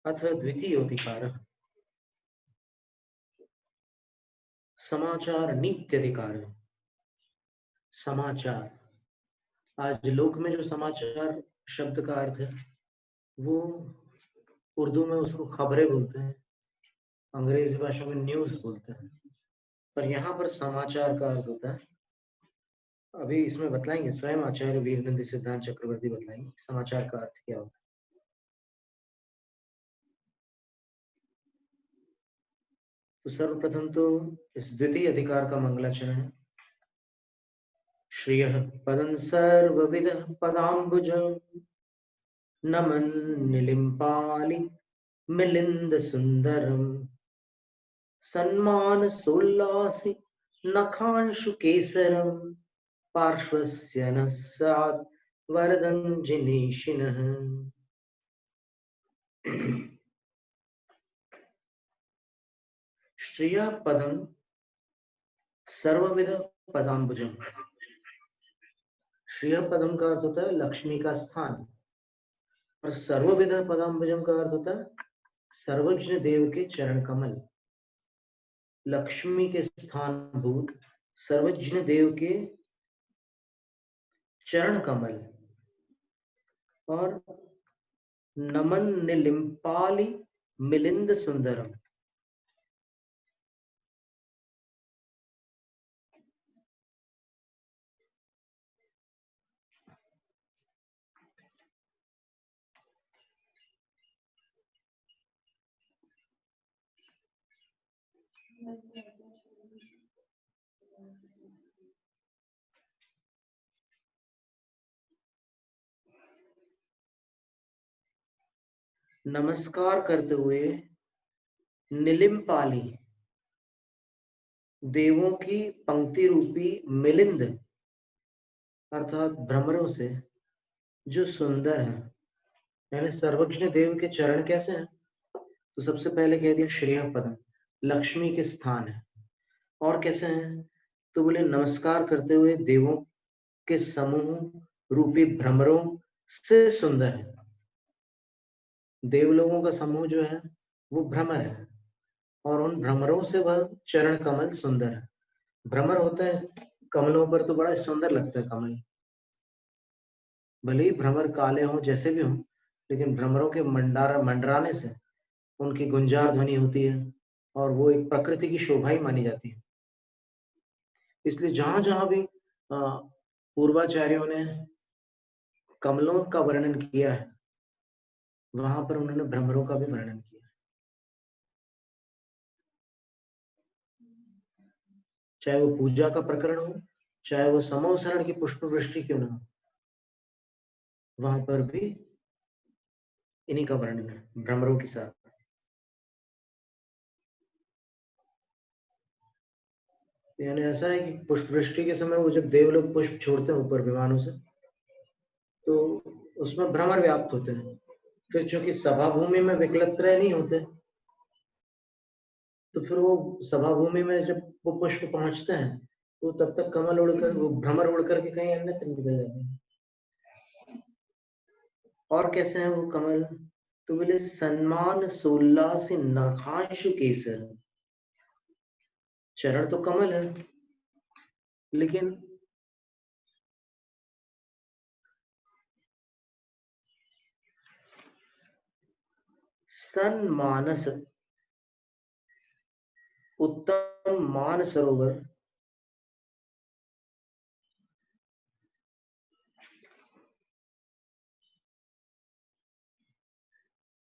अथ द्वितीयोऽधिकारः समाचार नीत्यधिकार। समाचार, आज लोक में जो समाचार शब्द का अर्थ है वो उर्दू में उसको खबरें बोलते हैं, अंग्रेजी भाषा में न्यूज बोलते हैं, पर यहाँ पर समाचार का अर्थ होता है, अभी इसमें बतलाएंगे स्वयं आचार्य वीरनंदी सिद्धांत चक्रवर्ती बतलाएंगे समाचार का अर्थ क्या होता है। तो सर्वप्रथम तो इस द्वितीय अधिकार का मंगलाचरण है। श्रियः पदं सर्वविदः पदाम्बुजं नमन् निलिम्पालि मिलिंद सुंदरम सन्मान सोल्लासि नखांशु केसरम पार्श्वस्य न स्यात् वरदञ्जिनीशिनः। श्रियः पदं सर्वविद पदाम्बुजम। श्रियः पदम का अर्थ होता है लक्ष्मी का स्थान, और सर्वविद पदाम्बुजम का अर्थ होता है सर्वज्ञ देव के चरण कमल। लक्ष्मी के स्थान भूत सर्वज्ञ देव के चरण कमल, और नमन निलिम्पालि मिलिंद सुंदरम। नमस्कार करते हुए निलिम्पाली देवों की पंक्ति रूपी मिलिंद अर्थात भ्रमरों से जो सुंदर है, यानी सर्वज्ञ देव के चरण कैसे हैं? तो सबसे पहले कह दिया श्रेय पदम, लक्ष्मी के स्थान है। और कैसे हैं? तो बोले नमस्कार करते हुए देवों के समूह रूपी भ्रमरों से सुंदर है। देव लोगों का समूह जो है वो भ्रमर है, और उन भ्रमरों से वह चरण कमल सुंदर है। भ्रमर होता है कमलों पर तो बड़ा सुंदर लगता है कमल, भले ही भ्रमर काले हों जैसे भी हों, लेकिन भ्रमरों के मंडराने से उनकी गुंजार ध्वनि होती है, और वो एक प्रकृति की शोभा ही मानी जाती है। इसलिए जहां जहां भी पूर्वाचार्यों ने कमलों का वर्णन किया है, वहां पर उन्होंने भ्रमरों का भी वर्णन किया। चाहे वो पूजा का प्रकरण हो, चाहे वो समोसरण की पुष्प वृष्टि क्यों ना हो, वहां पर भी इन्हीं का वर्णन है भ्रमरों के साथ। यानी ऐसा है कि पुष्प वृष्टि के समय वो जब देव लोग पुष्प छोड़ते हैं ऊपर विमानों से, तो उसमें भ्रमर व्याप्त होते हैं। फिर चूंकि सभा भूमि में विकलत्रय नहीं होते, तो फिर वो सभा भूमि में जब वो पुष्प पहुंचते हैं तो तब तक कमल उड़कर, वो भ्रमर उड़कर के कहीं अन्यत्र निकल जाते हैं। और कैसे हैं वो कमल? तो बोले सन्मान सोल्लास नखांशु केसर। चरण तो कमल है, लेकिन सन्मानस उत्तम मान सरोवर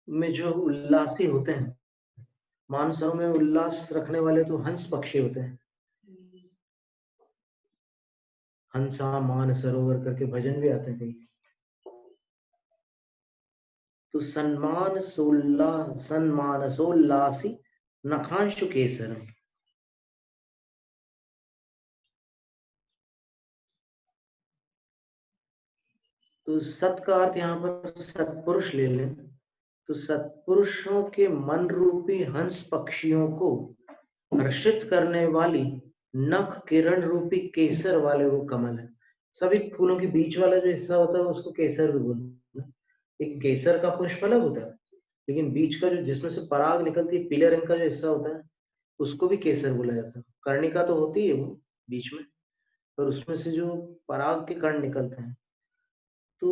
में जो उल्लासी होते हैं, मानसरों में उल्लास रखने वाले तो हंस पक्षी होते हैं। हंसा मान सरोवर करके भजन भी आते हैं कहीं। तो सन्मान सोल्लासी नखांशु केसर। तो सत का अर्थ यहाँ पर सत्पुरुष ले लें, तो सत्पुरुषों के मन रूपी हंस पक्षियों को हर्षित करने वाली नख किरण रूपी केसर वाले वो कमल है। सभी फूलों के बीच वाला जो हिस्सा होता है उसको केसर भी बोलते हैं। एक केसर का पुष्प अलग होता है, लेकिन बीच का जो जिसमें से पराग निकलती है पीले रंग का जो हिस्सा होता है उसको भी केसर बोला जाता है। कर्णिका तो होती है वो बीच में, और उसमें से जो पराग के कण निकलते हैं। तो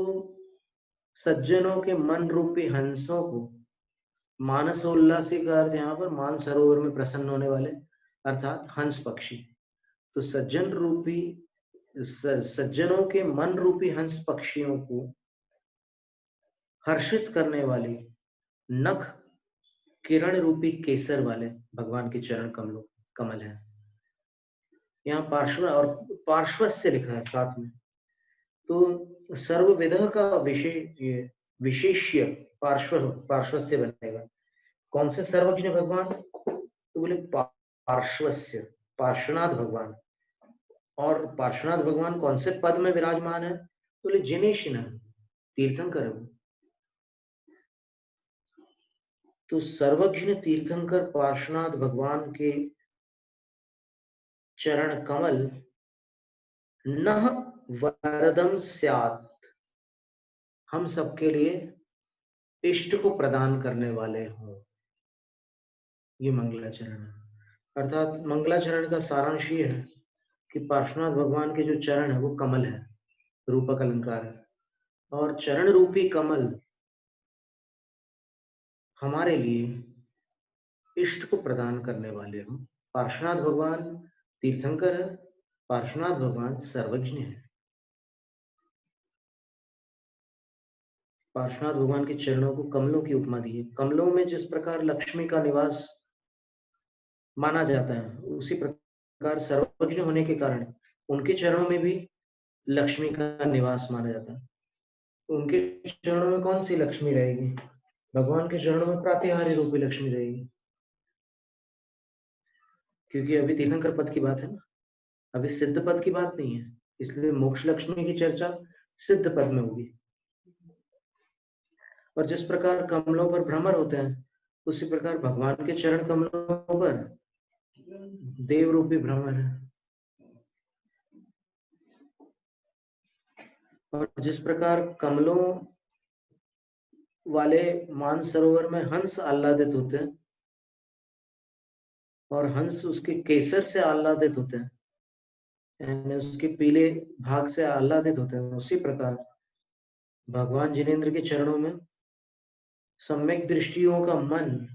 सज्जनों के मन रूपी हंसों को मानसोल्लासी का अर्थ यहाँ पर मान सरोवर में प्रसन्न होने वाले अर्थात हंस पक्षी। तो सज्जनों के मन रूपी हंस पक्षियों को हर्षित करने वाले नख किरण रूपी केसर वाले भगवान के चरण कमल है। यहाँ पार्श्व और पार्श्व से लिखा है साथ में। तो सर्वविध का विशेष्य पार्श्वस्य बनेगा। कौन से सर्वज्ञ भगवान? तो बोले पार्श्वस्य, पार्श्वनाथ भगवान। और पार्श्वनाथ भगवान कौन से पद में विराजमान है? तो बोले जिनेशिन, तीर्थंकर। तो सर्वज्ञ तीर्थंकर पार्श्वनाथ भगवान के चरण कमल नह वरदम स्यात्, हम सबके लिए इष्ट को प्रदान करने वाले हों। ये मंगलाचरण है। अर्थात मंगलाचरण का सारांश ये है कि पार्श्वनाथ भगवान के जो चरण है वो कमल है, रूपक अलंकार है, और चरण रूपी कमल हमारे लिए इष्ट को प्रदान करने वाले हों। पार्श्वनाथ भगवान तीर्थंकर है, पार्श्वनाथ भगवान सर्वज्ञ है। पार्श्वनाथ भगवान के चरणों को कमलों की उपमा दी है। कमलों में जिस प्रकार लक्ष्मी का निवास माना जाता है, उसी प्रकार सर्वज्ञ होने के कारण उनके चरणों में भी लक्ष्मी का निवास माना जाता है। उनके चरणों में कौन सी लक्ष्मी रहेगी? भगवान के चरणों में प्रातिहारी रूपी लक्ष्मी रहेगी, क्योंकि अभी तीर्थंकर पद की बात है ना, अभी सिद्ध पद की बात नहीं है। इसलिए मोक्ष लक्ष्मी की चर्चा सिद्ध पद में होगी। और जिस प्रकार कमलों पर भ्रमर होते हैं, उसी प्रकार भगवान के चरण कमलों पर देव रूपी भ्रमर है। और जिस प्रकार कमलों वाले मानसरोवर में हंस आह्लादित होते हैं और हंस उसके केसर से आह्लादित होते हैं, यानी उसके पीले भाग से आह्लादित होते हैं, उसी प्रकार भगवान जिनेंद्र के चरणों में सम्यक दृष्टियों का मन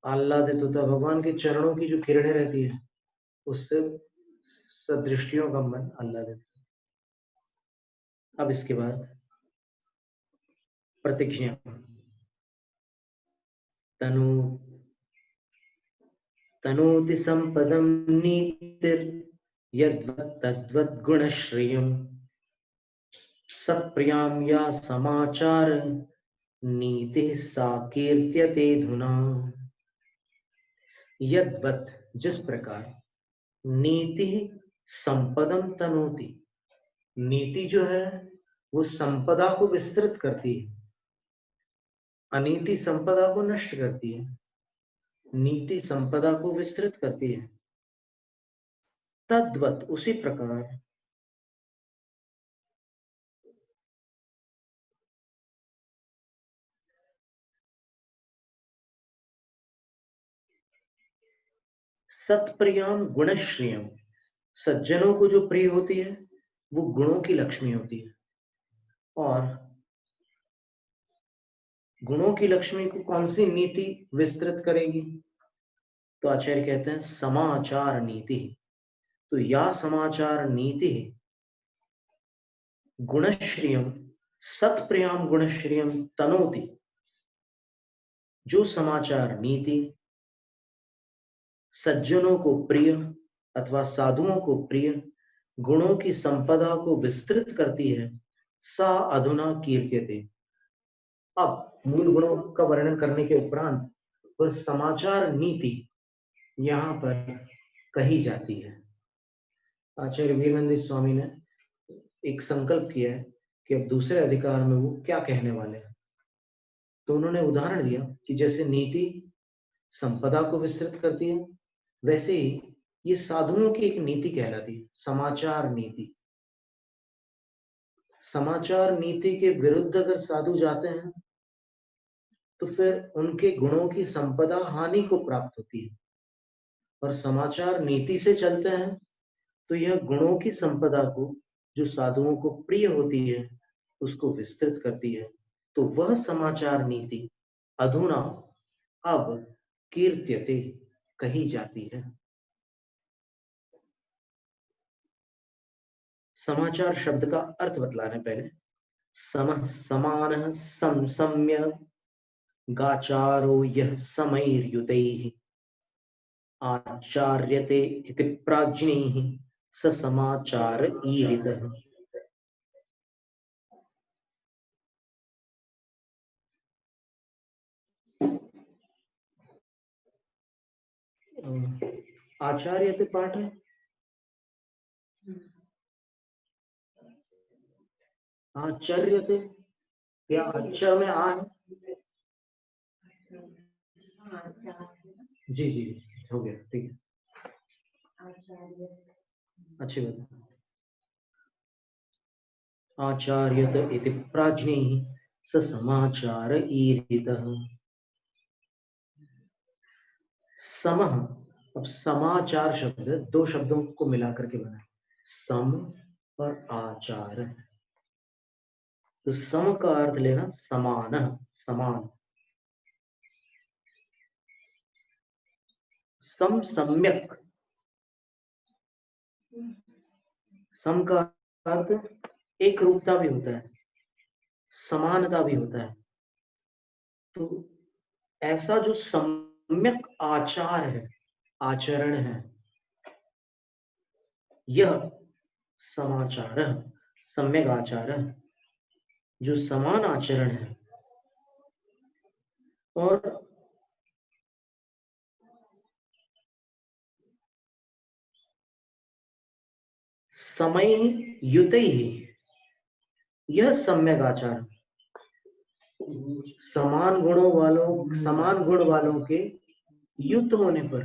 आह्लादित होता है। भगवान के चरणों की जो किरणें रहती है उससे सदृष्टियों का मन आह्लादित। अब इसके बाद प्रतिज्ञा। तनु तनोति संपदं नीतिर् यद्वत् तद्वत् गुणश्रियम् सप्रियां या समाचार नीति सा कीर्त्यते धुना। यद्वत्, जिस प्रकार, नीति संपदम तनोति, नीति जो है वो संपदा को विस्तृत करती है, अनीति संपदा को नष्ट करती है, नीति संपदा को विस्तृत करती है। तद्वत, उसी प्रकार, सत्प्रियाम गुणश्रियम, सज्जनों को जो प्रिय होती है वो गुणों की लक्ष्मी होती है। और गुणों की लक्ष्मी को कौन सी नीति विस्तृत करेगी? तो आचार्य कहते हैं समाचार नीति। तो या समाचार नीति गुणश्रियम सत्प्रियाम गुणश्रियम तनोति, जो समाचार नीति सज्जनों को प्रिय अथवा साधुओं को प्रिय गुणों की संपदा को विस्तृत करती है, सा अधुना कीर्त्यते। अब मूल गुणों का वर्णन करने के उपरांत वह समाचार नीति यहाँ पर कही जाती है। आचार्य वीरनंदी स्वामी ने एक संकल्प किया है कि अब दूसरे अधिकार में वो क्या कहने वाले हैं। तो उन्होंने उदाहरण दिया कि जैसे नीति संपदा को विस्तृत करती है, वैसे ही ये साधुओं की एक नीति कहलाती है, समाचार नीति। समाचार नीति के विरुद्ध अगर साधु जाते हैं तो फिर उनके गुणों की संपदा हानि को प्राप्त होती है, और समाचार नीति से चलते हैं तो यह गुणों की संपदा को, जो साधुओं को प्रिय होती है, उसको विस्तृत करती है। तो वह समाचार नीति अधुना अब कीर्त्यते कही जाती है। समाचार शब्द का अर्थ बतलाने पहले, सम समान सम सम्य गाचारो यह समैर्युतैः आचार्यते इति प्राज्ञैः स समाचार ईरितः। आचार्यते पाठ है, आचार्यते या अक्षर में आ है? जी जी हो गया, ठीक है, अच्छी बात। आचार्यत इति प्राज्ञैः स समाचार ईरितः। समः, अब समाचार शब्द दो शब्दों को मिलाकर के बना है, सम और आचार। तो सम का अर्थ लेना समान, समान। सम सम्यक, सम का अर्थ एक रूपता भी होता है, समानता भी होता है। तो ऐसा जो सम्यक आचार है, आचरण है, यह समाचार, सम्यक आचार, जो समान आचरण है, और समय युत ही, यह सम्यक आचार समान गुण वालों के युक्त होने पर,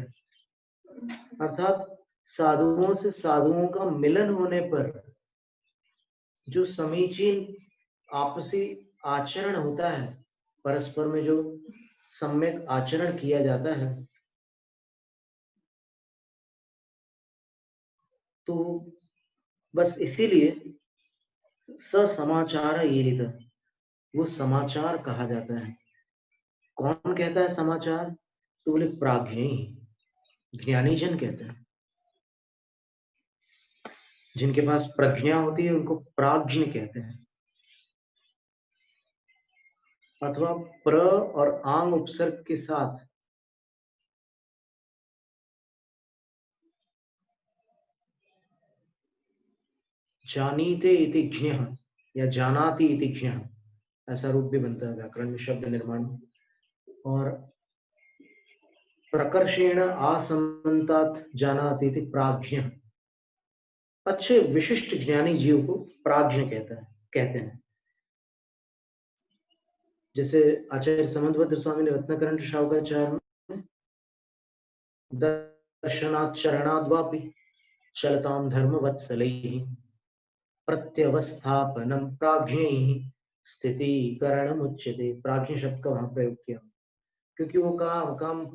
अर्थात साधुओं से साधुओं का मिलन होने पर जो समीचीन आपसी आचरण होता है, परस्पर में जो सम्यक आचरण किया जाता है, तो बस इसीलिए ससमाचार ईरित, वो समाचार कहा जाता है। कौन कहता है समाचार? तो बोले प्राज्ञ, ज्ञानी जन कहते हैं। जिनके पास प्रज्ञा होती है उनको प्राज्ञ कहते हैं, अथवा प्र और आंग उपसर्ग के साथ जानीते इति ज्ञः या जानाति इति ज्ञः, ऐसा रूप भी बनता है व्याकरण में, शब्द निर्माण में। और प्रकर्षेण आसमन्तात् जानाति इति प्राज्ञ, अच्छे विशिष्ट ज्ञानी जीव को प्राज्ञ कहते हैं। जैसे आचार्य समन्वत स्वामी ने रत्नकरण शावकाचार्य में दर्शनाचरणाद्वापि चलतां धर्मवत्सलैः प्रत्यवस्थापनम प्राज्ञैः स्थितीकरणम उच्यते। प्राज्ञ शब्द का वहां प्रयोग किया, क्योंकि वो काम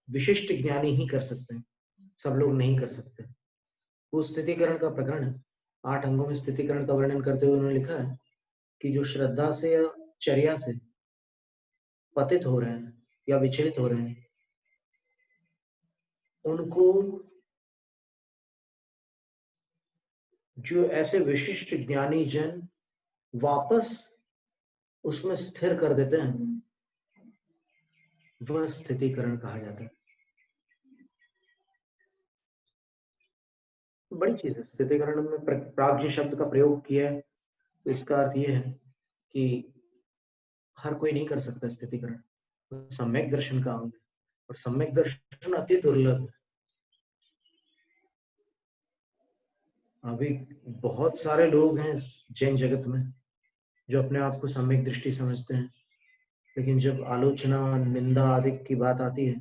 विशिष्ट ज्ञानी ही कर सकते हैं, सब लोग नहीं कर सकते। वो स्थितिकरण का प्रकरण है, 8 अंगों में स्थितिकरण का वर्णन करते हुए उन्होंने लिखा है कि जो श्रद्धा से या चर्या से पतित हो रहे हैं या विचलित हो रहे हैं, उनको जो ऐसे विशिष्ट ज्ञानी जन वापस उसमें स्थिर कर देते हैं, वह स्थितिकरण कहा जाता है। बड़ी चीज है, स्थितिकरण में प्राज्ञ शब्द का प्रयोग किया है, तो इसका अर्थ यह है कि हर कोई नहीं कर सकता स्थितिकरण, सम्यक दर्शन का अंग, और सम्यक दर्शन अति दुर्लभ। अभी बहुत सारे लोग हैं जैन जगत में जो अपने आप को सम्यक दृष्टि समझते हैं, लेकिन जब आलोचना, निंदा आदि की बात आती है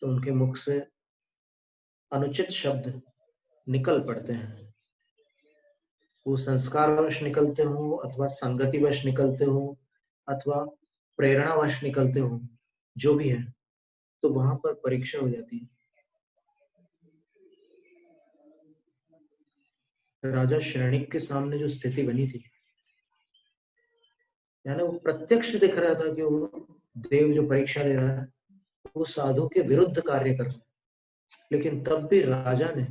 तो उनके मुख से अनुचित शब्द निकल पड़ते हैं, वो संस्कारवश निकलते हो अथवा संगतिवश निकलते हो अथवा प्रेरणावश निकलते हो, जो भी है, तो वहां पर परीक्षा हो जाती है। राजा श्रेणिक के सामने जो स्थिति बनी थी, यानी वो प्रत्यक्ष दिख रहा था कि वो देव जो परीक्षा ले रहा है वो साधु के विरुद्ध कार्य कर रहा है, लेकिन तब भी राजा ने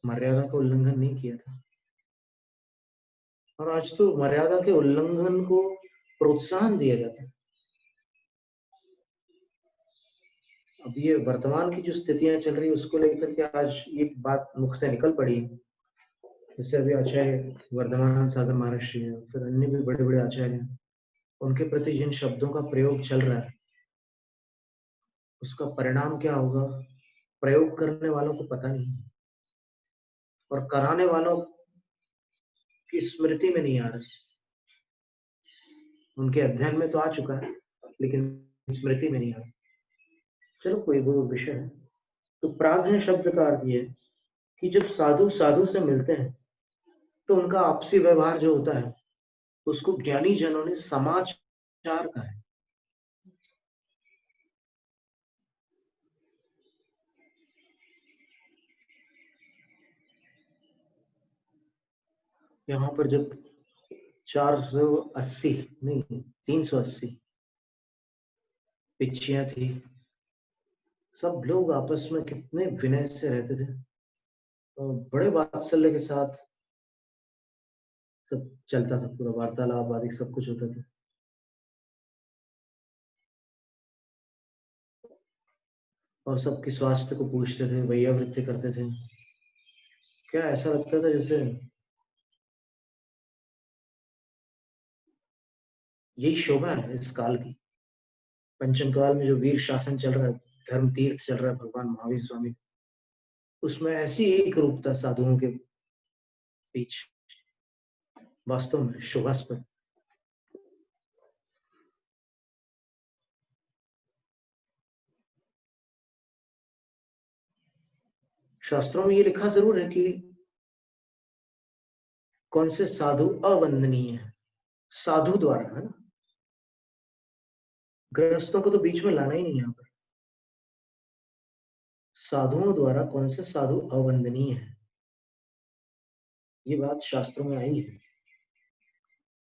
मर्यादा का उल्लंघन नहीं किया था। और आज तो मर्यादा के उल्लंघन को प्रोत्साहन दिया जाता है। अब ये वर्तमान की जो स्थितियां चल रही है उसको लेकर के आज ये बात मुख से निकल पड़ी है। जैसे अभी आचार्य वर्धमान सागर महर्षि है, फिर अन्य भी बड़े बड़े आचार्य हैं, उनके प्रति जिन शब्दों का प्रयोग चल रहा है उसका परिणाम क्या होगा प्रयोग करने वालों को पता नहीं, और कराने वालों की स्मृति में नहीं आ रहा। उनके अध्ययन में तो आ चुका है लेकिन स्मृति में नहीं आ रहा। चलो कोई वो विषय है। तो प्राज्ञ शब्द का अर्थ ये है कि जब साधु साधु से मिलते हैं तो उनका आपसी व्यवहार जो होता है उसको ज्ञानी जनों ने समाचार कहा है। यहाँ पर जब 480 नहीं 380 पिच्चियां थी, सब लोग आपस में कितने विनय से रहते थे और बड़े वात्सल्य के साथ सब चलता था, पूरा वार्तालाप आदि सब कुछ होता था। और सबके स्वास्थ्य को पूछते थे, वैयावृत्ति करते थे। क्या ऐसा लगता था जैसे यही शोभा है इस काल की। पंचम काल में जो वीर शासन चल रहा है, धर्म तीर्थ चल रहा है भगवान महावीर स्वामी, उसमें ऐसी एक रूपता साधुओं के बीच वास्तव में शोभास्पद। शास्त्रों में ये लिखा जरूर है कि कौन से साधु अवंदनीय है, साधु द्वारा है ना, गृहस्थों को तो बीच में लाना ही नहीं यहाँ पर। साधुओं द्वारा कौन से साधु अवंदनीय है, ये बात शास्त्रों में आई है,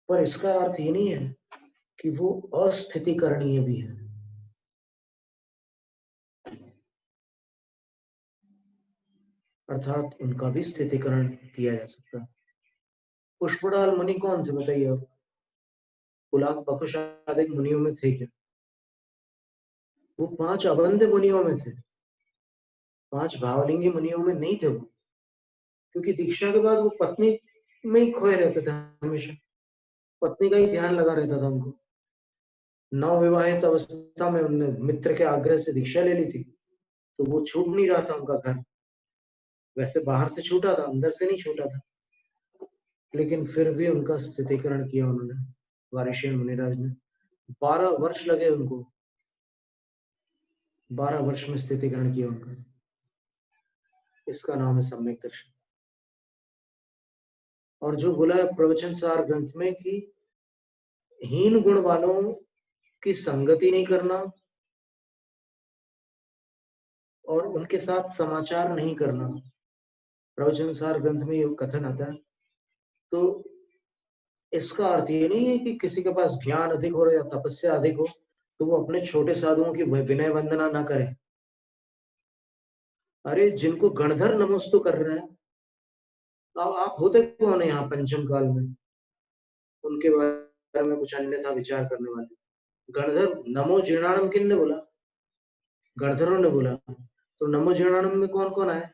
पर इसका अर्थ ये नहीं है कि वो अस्थितिकरणीय भी है। अर्थात उनका भी स्थितिकरण किया जा सकता है। पुष्पडाल मुनि कौन थे बताइए आप? पुलाक बकुशादिक मुनियों में थे क्या? वो 5 अबंध मुनियों में थे, 5 भावलिंगी मुनियों में नहीं थे वो, क्योंकि दीक्षा के बाद वो पत्नी में ही खोए रहते थे, हमेशा पत्नी का ही ध्यान लगा रहता था उनको। नवविवाहित अवस्था में उनने मित्र के आग्रह से दीक्षा ले ली थी, तो वो छूट नहीं रहा था उनका घर। वैसे बाहर से छूटा था, अंदर से नहीं छूटा था, लेकिन फिर भी उनका स्थितिकरण किया उन्होंने, वारिशेन मुनिराज ने। 12 वर्ष लगे उनको, 12 वर्ष में स्थितिकरण किया उनका। इसका नाम है सम्यक दर्शन। और जो बोला है प्रवचन सार ग्रंथ में कि हीन गुण वालों की संगति नहीं करना और उनके साथ समाचार नहीं करना, प्रवचन सार ग्रंथ में ये कथन आता है। तो इसका अर्थ ये नहीं है कि किसी के पास ज्ञान अधिक हो या तपस्या अधिक हो तो वो अपने छोटे साधुओं की विनय वंदना ना करे। अरे जिनको गणधर नमस्तु कर रहे हैं, अब आप होते कौन है यहाँ पंचम काल में उनके बारे में कुछ अन्यथा विचार करने वाले? गणधर नमो जीर्णानम किन ने बोला? गणधरों ने बोला। तो नमो जीर्णानम में कौन कौन आए?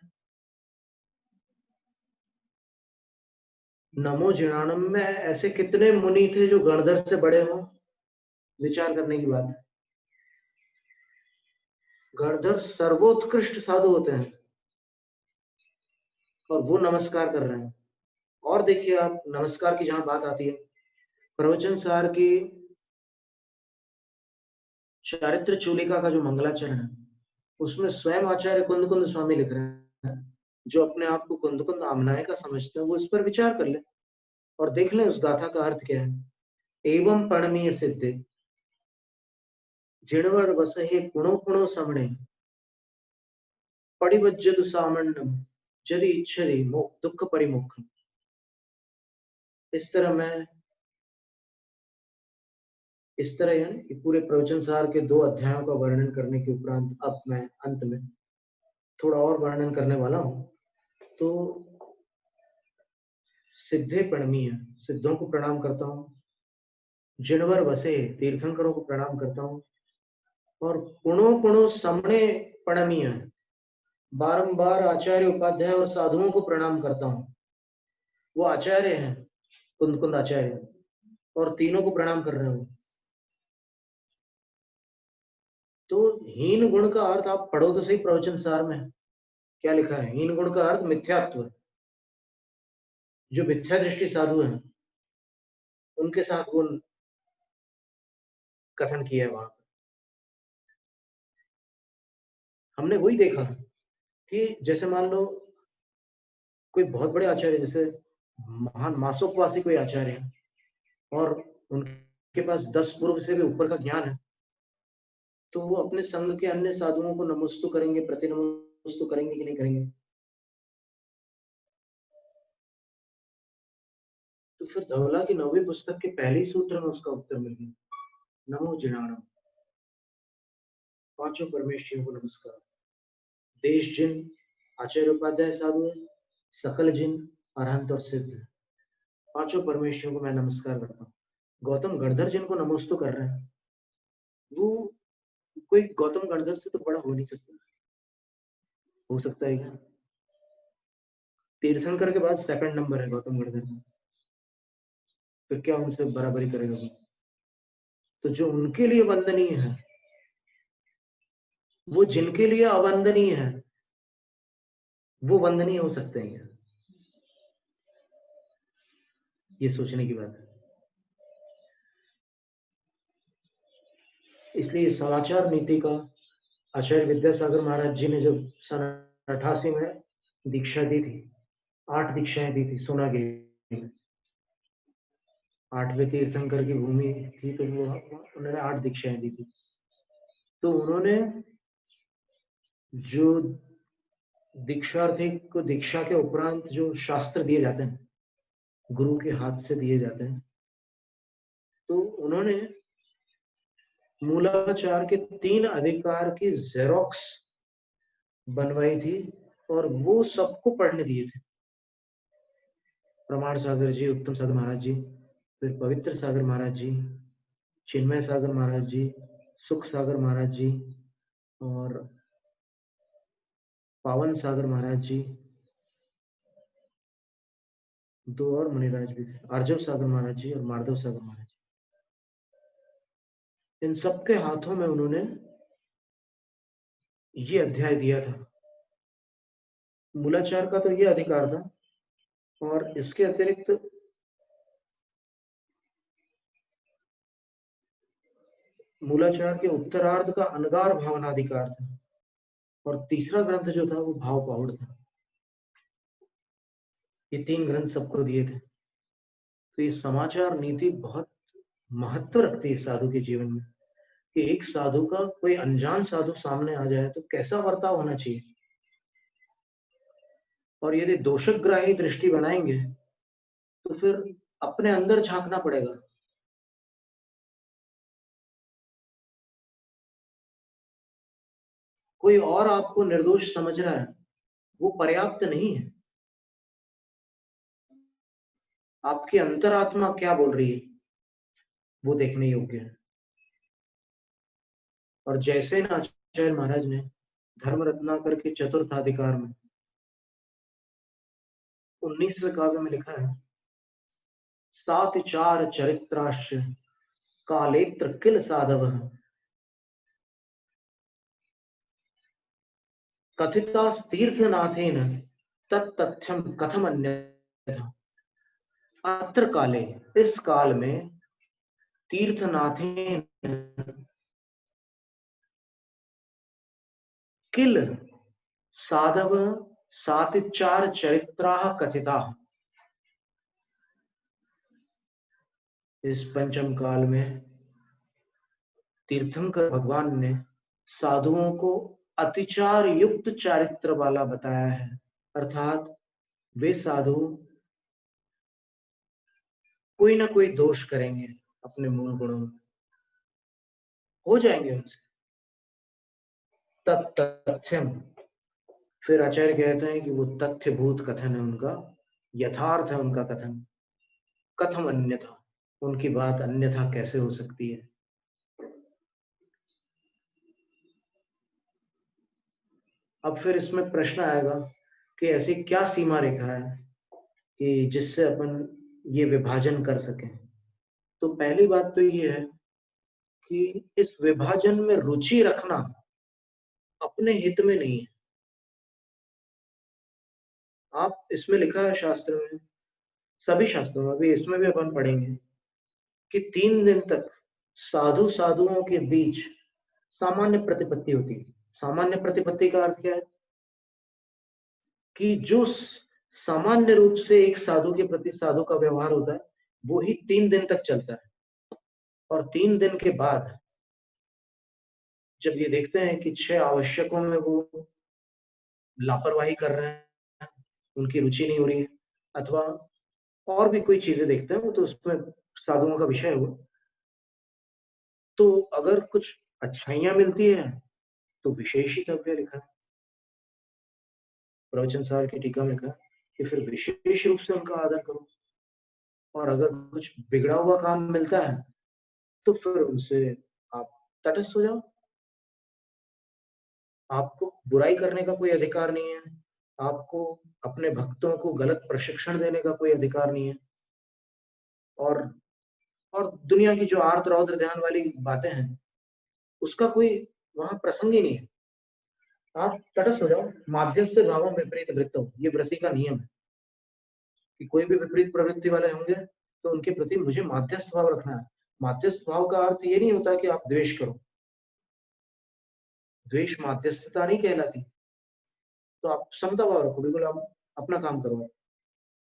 नमो जीर्णानम में ऐसे कितने मुनि थे जो गणधर से बड़े हों? विचार करने की बात है। गणधर सर्वोत्कृष्ट साधु होते हैं और वो नमस्कार कर रहे हैं। और देखिए आप, नमस्कार की जहां बात आती है, प्रवचन सार की चारित्र चूलिका का जो मंगलाचरण है उसमें स्वयं आचार्य कुंद कुंद स्वामी लिख रहे हैं, जो अपने आप को कुंद कुंद आमनाय का समझते हैं वो इस पर विचार कर ले और देख ले उस गाथा का अर्थ क्या है। एवं परणीय सिद्धि जिणवर वसहे पुणो पुणो समणे पड़िवज्जतु सामण्यम जदि इच्छति दुख परिमुख। इस तरह यानी कि पूरे प्रवचन सार के 2 अध्यायों का वर्णन करने के उपरांत अब मैं अंत में थोड़ा और वर्णन करने वाला हूं। तो सिद्धे प्रणमीय, सिद्धों को प्रणाम करता हूं, जिणवर वसे तीर्थंकरों को प्रणाम करता हूं, और पुणो पुणो समणे प्रणमीय बारंबार आचार्य उपाध्याय और साधुओं को प्रणाम करता हूं। वो आचार्य हैं, कुंद कुंद आचार्य, और तीनों को प्रणाम कर रहे हो। तो हीन गुण का अर्थ आप पढ़ो तो सही प्रवचन सार में क्या लिखा है। हीन गुण का अर्थ मिथ्यात्व। जो मिथ्या दृष्टि साधु हैं उनके साथ वो कथन किया है वहां। हमने वही देखा कि जैसे मान लो कोई बहुत बड़े आचार्य, जैसे महान मासोपवासी कोई आचार्य है और उनके पास 10 पूर्व से भी ऊपर का ज्ञान है, तो वो अपने संघ के अन्य साधुओं को नमस्तु करेंगे, प्रति नमस्तु करेंगे कि नहीं करेंगे। तो फिर धवला की 9वीं पुस्तक के पहले सूत्र में उसका उत्तर मिल गया, नमो जिनाणम, पांचों परमेश्वरियों को नमस्कार। देश जिन आचार्य उपाध्याय साधु है, सकल जिन अरहंत और सिद्ध, पांचों परमेश्वरियों को मैं नमस्कार करता हूँ। गौतम गणधर जिनको नमस्तु कर रहे हैं, वो कोई गौतम गणधर से तो बड़ा हो नहीं सकता। हो सकता है क्या? तीर्थंकर के बाद सेकंड नंबर है गौतम गणधर में, फिर क्या उनसे बराबरी करेगा वो? तो जो उनके लिए वंदनीय है, वो जिनके लिए अवंदनीय है, वो वंदनीय हो सकते हैं। ये सोचने की बात है। इसलिए समाचार नीति का आचार्य विद्यासागर महाराज जी ने जब सन 88 में दीक्षा दी थी, 8 दीक्षाएं दी थी सोनागिरी में। 8वें तीर्थंकर की भूमि थी, तो वो उन्होंने 8 दीक्षाएं दी थी। तो उन्होंने जो दीक्षार्थी को दीक्षा के उपरांत जो शास्त्र दिए जाते हैं, गुरु के हाथ से दिए जाते हैं, तो उन्होंने मूलाचार के 3 अधिकार की जेरोक्स बनवाई थी और वो सबको पढ़ने दिए थे। प्रमाण सागर जी, उत्तम सागर महाराज जी, फिर पवित्र सागर महाराज जी, चिन्मय सागर महाराज जी, सुख सागर महाराज जी, और पावन सागर महाराज जी, 2 और मुनिराज भी थे, आर्जव सागर महाराज जी और माधव सागर महाराज जी। इन सबके हाथों में उन्होंने ये अध्याय दिया था। मूलाचार का तो ये अधिकार था, और इसके अतिरिक्त मूलाचार के उत्तरार्ध का अनगार भावनाधिकार था, और तीसरा ग्रंथ जो था वो भाव पाहुड़ था। ये 3 ग्रंथ सबको दिए थे। तो ये समाचार नीति बहुत महत्व रखती है साधु के जीवन में, कि एक साधु का कोई अनजान साधु सामने आ जाए तो कैसा बर्ताव होना चाहिए। और यदि दोषग्राही दृष्टि बनाएंगे तो फिर अपने अंदर झांकना पड़ेगा। कोई और आपको निर्दोष समझ रहा है वो पर्याप्त नहीं है। आपकी अंतरात्मा क्या बोल रही है वो देखने योग्य है। और जैसे न आचार्य महाराज ने धर्म रत्नाकर के चतुर्थ अधिकार में 19वें काव्य में लिखा है, 7 चार चरित्राश्च कालेत्र किल साधव कथितास्तीर्थनाथेन तत्तथ्यम कथम अन्यथा। अत्र काले, इस काल में, तीर्थनाथेन किल साधव सातिचार चरित्राः कथिताः। इस पंचम काल में तीर्थंकर भगवान ने साधुओं को अतिचार युक्त चारित्र वाला बताया है, अर्थात वे साधु कोई ना कोई दोष करेंगे अपने मूल गुणों में, हो जाएंगे उनसे। तथ्यम, फिर आचार्य कहते हैं कि वो तथ्यभूत कथन है उनका, यथार्थ है उनका कथन। कथम अन्यथा, उनकी बात अन्यथा कैसे हो सकती है। अब फिर इसमें प्रश्न आएगा कि ऐसी क्या सीमा रेखा है कि जिससे अपन ये विभाजन कर सकें। तो पहली बात तो ये है कि इस विभाजन में रुचि रखना अपने हित में नहीं है। आप, इसमें लिखा है शास्त्र में, सभी शास्त्रों में, अभी इसमें भी अपन पढ़ेंगे कि 3 दिन तक साधु साधुओं के बीच सामान्य प्रतिपत्ति होती है। सामान्य प्रतिपत्ति का अर्थ क्या है कि जो सामान्य रूप से एक साधु के प्रति साधु का व्यवहार होता है वो ही 3 दिन तक चलता है। और 3 दिन के बाद जब ये देखते हैं कि 6 आवश्यकों में वो लापरवाही कर रहे हैं, उनकी रुचि नहीं हो रही है, अथवा और भी कोई चीजें देखते हैं, वो तो उसमें साधुओं का विषय हुआ, तो अगर कुछ अच्छाइयां मिलती है तो विशेष ही द्रव्य लिखा है, प्रवचन सार की टीका में लिखा है कि फिर विशेष रूप से उनका आदर करो। और अगर कुछ बिगड़ा हुआ काम मिलता है तो फिर उनसे आप तटस्थ हो जाओ। आपको बुराई करने का कोई अधिकार नहीं है, आपको अपने भक्तों को गलत प्रशिक्षण देने का कोई अधिकार नहीं है, और दुनिया की जो आर्त रौद्र ध्यान वाली बातें हैं उसका कोई वहां प्रसंग ही नहीं है। आप तटस्थ हो जाओ। माध्यस्थ भावम विपरीत वृत्तम, ये वृत्ति का नियम है कि कोई भी विपरीत प्रवृत्ति वाले होंगे तो उनके प्रति मुझे माध्यस्थ भाव रखना है। माध्यस्थ भाव का अर्थ ये नहीं होता कि आप द्वेष करो, द्वेष माध्यस्थता नहीं कहलाती। तो आप समता भाव रखो, बिल्कुल आप अपना काम करो,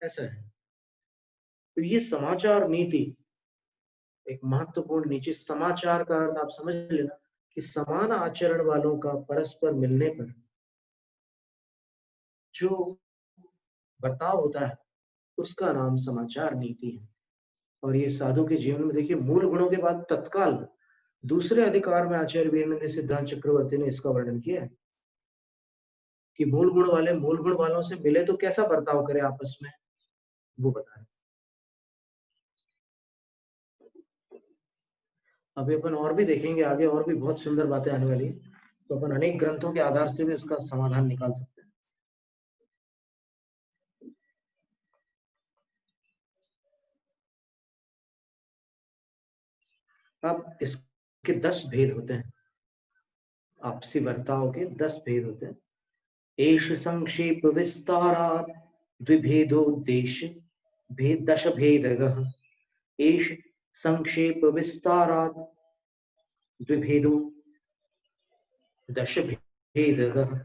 ऐसा है। तो ये समाचार नीति एक महत्वपूर्ण नीति। समाचार का अर्थ आप समझ लेना कि समान आचरण वालों का परस्पर मिलने पर जो बर्ताव होता है उसका नाम समाचार नीति है। और ये साधु के जीवन में देखिए, मूल गुणों के बाद तत्काल दूसरे अधिकार में आचार्य वीरेंद्र सिद्धांत चक्रवर्ती ने इसका वर्णन किया है कि मूल गुण वाले मूल गुण वालों से मिले तो कैसा बर्ताव करे आपस में, वो बता रहे। अभी अपन और भी देखेंगे आगे, और भी बहुत सुंदर बातें आने वाली है, तो अपन अनेक ग्रंथों के आधार से भी उसका समाधान निकाल सकते हैं। अब इसके 10 भेद होते हैं, आपसी बर्ताव के 10 भेद होते हैं। एष संक्षेप विस्तारात् द्विभेदोद्देश्य भेद दश भेदगः। एष संक्षेप विस्तारात् द्विभेदो दश भेदगः।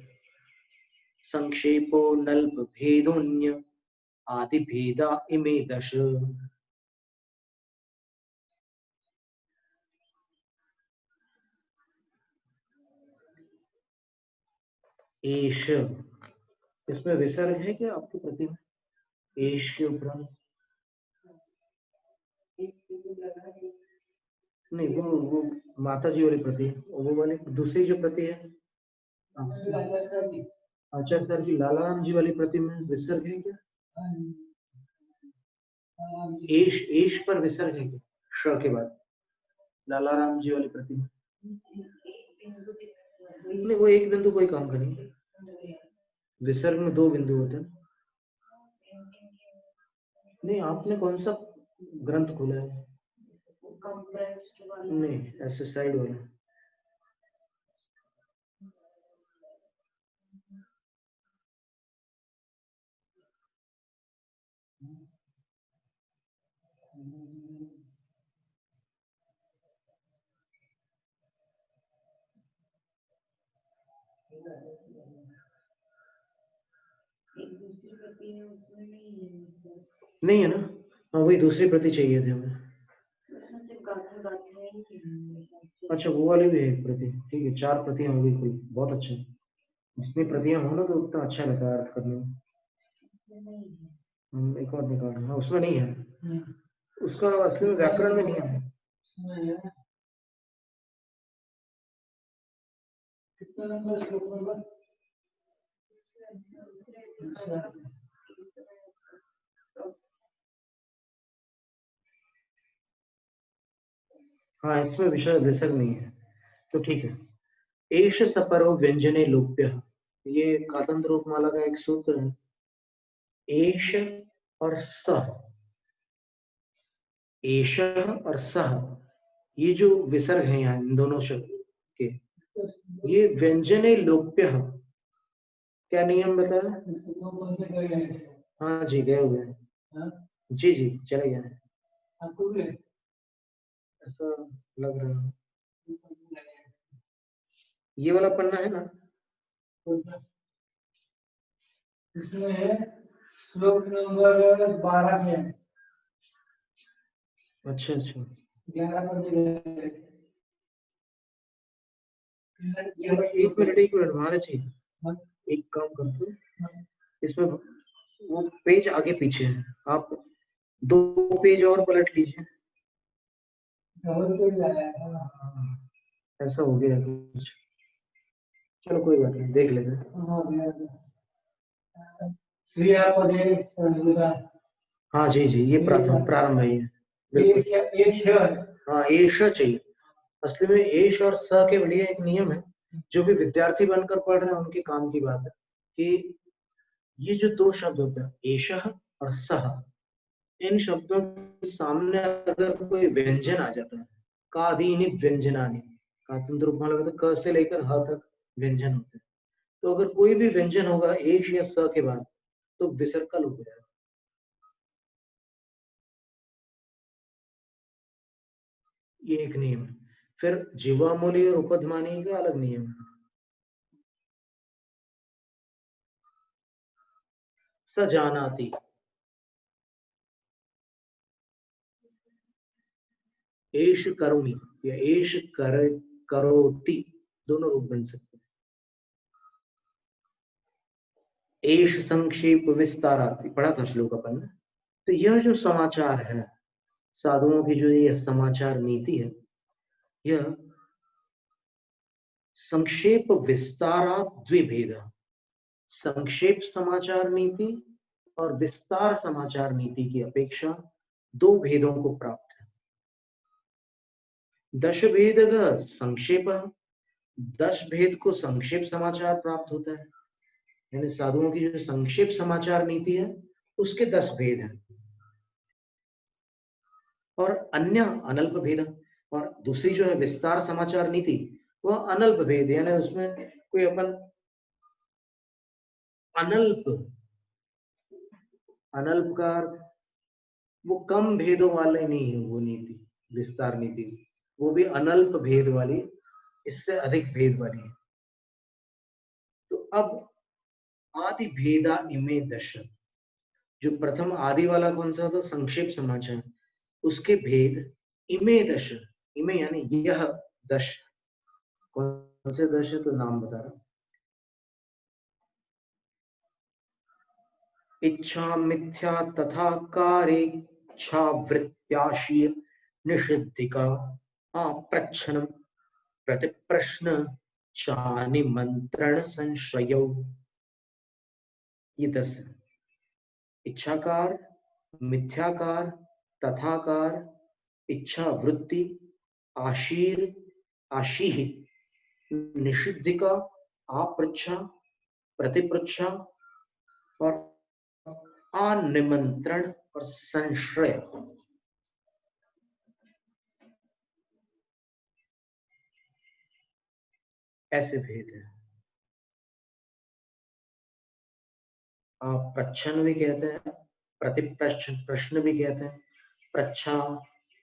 संक्षेपो नल्प भेदोन्य आदि भेदा इमे दश। एष, इसमें विसर्ग है क्या आपके प्रति में? एष के उपरांत नहीं, वो माता जी वाली प्रति है, वो वाली दूसरी जो प्रति है आचार्य सर की लालाराम जी वाली प्रति में विसर्ग है क्या? एश, एश पर विसर्ग है क्या श के बाद लालाराम जी वाली प्रति में? नहीं, वो एक बिंदु कोई काम करेंगे, विसर्ग में 2 बिंदु होते हैं। नहीं, आपने कौन सा ग्रंथ खोला है? नहीं, ऐसे साइड वाला। नहीं है ना? हाँ वही दूसरी प्रति चाहिए थी हमें। अच्छा वो वाली भी है एक प्रति, ठीक है 4 प्रतियां होगी कोई, बहुत अच्छा। जितनी प्रतियां हो ना तो उतना अच्छा लगता है अर्थ करने में। एक और निकाल, हाँ उसमें नहीं है, उसका असली में व्याकरण में नहीं है। कितना नंबर श्लोक नंबर? हाँ इसमें विषय विसर्ग नहीं है तो ठीक है। एष सपरो व्यंजने लोप्य, ये कातंत्र उपमाला का एक सूत्र है। एष और स, एष और सह, ये जो विसर्ग है यहाँ इन दोनों शब्द के, ये व्यंजने लोप्य, क्या नियम बताया? हाँ जी गए हुए हैं, जी जी चले गए, ऐसा लग रहा है। ये वाला पन्ना है ना? इसमें है श्लोक नंबर 12 में। अच्छा अच्छा 11 पर एक मिनट महाराज जी, एक काम करते हैं, इसमें वो पेज आगे पीछे है, आप 2 पेज और पलट लीजिए। ऐसा हो गया कुछ, चलो कोई बात नहीं देख लेते हैं। हाँ जी जी ये प्रारंभ है ये, बिल्कुल हाँ एश चाहिए। असली में एश और स के लिए एक नियम है, जो भी विद्यार्थी बनकर पढ़ रहे हैं उनके काम की बात है कि ये जो 2 शब्द होते हैं एशः और सः, इन शब्दों के सामने अगर कोई व्यंजन आ जाता है, कादीनि व्यंजनानि, कातंत्र उपमाला में क से लेकर ह तक व्यंजन होते हैं, तो अगर कोई भी व्यंजन होगा एश या स के बाद तो विसर्ग का लोप हो जाएगा। ये एक नियम है। फिर जीवामूली और उपध्मानी का अलग नियम है। स जानाति, एष करोमि या एष करोति, दोनों रूप बन सकते हैं। एष संक्षेप विस्ताराति पढ़ा था श्लोक अपन ने। तो यह जो समाचार है, साधुओं की जो ये समाचार नीति है, यह संक्षेप विस्तारा द्विभेद, संक्षेप समाचार नीति और विस्तार समाचार नीति की अपेक्षा 2 भेदों को प्राप्त है। दश भेद संक्षेप, 10 भेद को संक्षेप समाचार प्राप्त होता है, यानी साधुओं की जो संक्षेप समाचार नीति है उसके 10 भेद हैं, और अन्य अनल्प भेद, और दूसरी जो है विस्तार समाचार नीति वह अनल्प भेद, यानी उसमें कोई अपन अनल्प, अनल्प का वो कम भेदों वाले नहीं है वो नीति, विस्तार नीति वो भी अनल्प भेद वाली, इससे अधिक भेद वाली है। तो अब आदि भेदा इमे दश, जो प्रथम आदि वाला कौन सा था संक्षेप समाचार, उसके भेद इमे दश, इमे यानी यह दश, कौन से दश है तो नाम बता रहा, इच्छा मिथ्या तथा कारेच्छा वृत्त्याशीर निषिद्धिका अप्रच्छनम प्रतिप्रश्न चानिमंत्रण संशयो, ये 10 है। इच्छाकार, मिथ्याकार, तथाकार, इच्छा वृत्ति, आशीर, आशीह, निषिद्धिका, आपृच्छा, प्रतिपृच्छा और अनिमंत्रण और संश्रय, ऐसे भेद है। आप प्रच्छन भी कहते हैं, प्रतिप्रश्न प्रश्न भी कहते हैं, प्रच्छा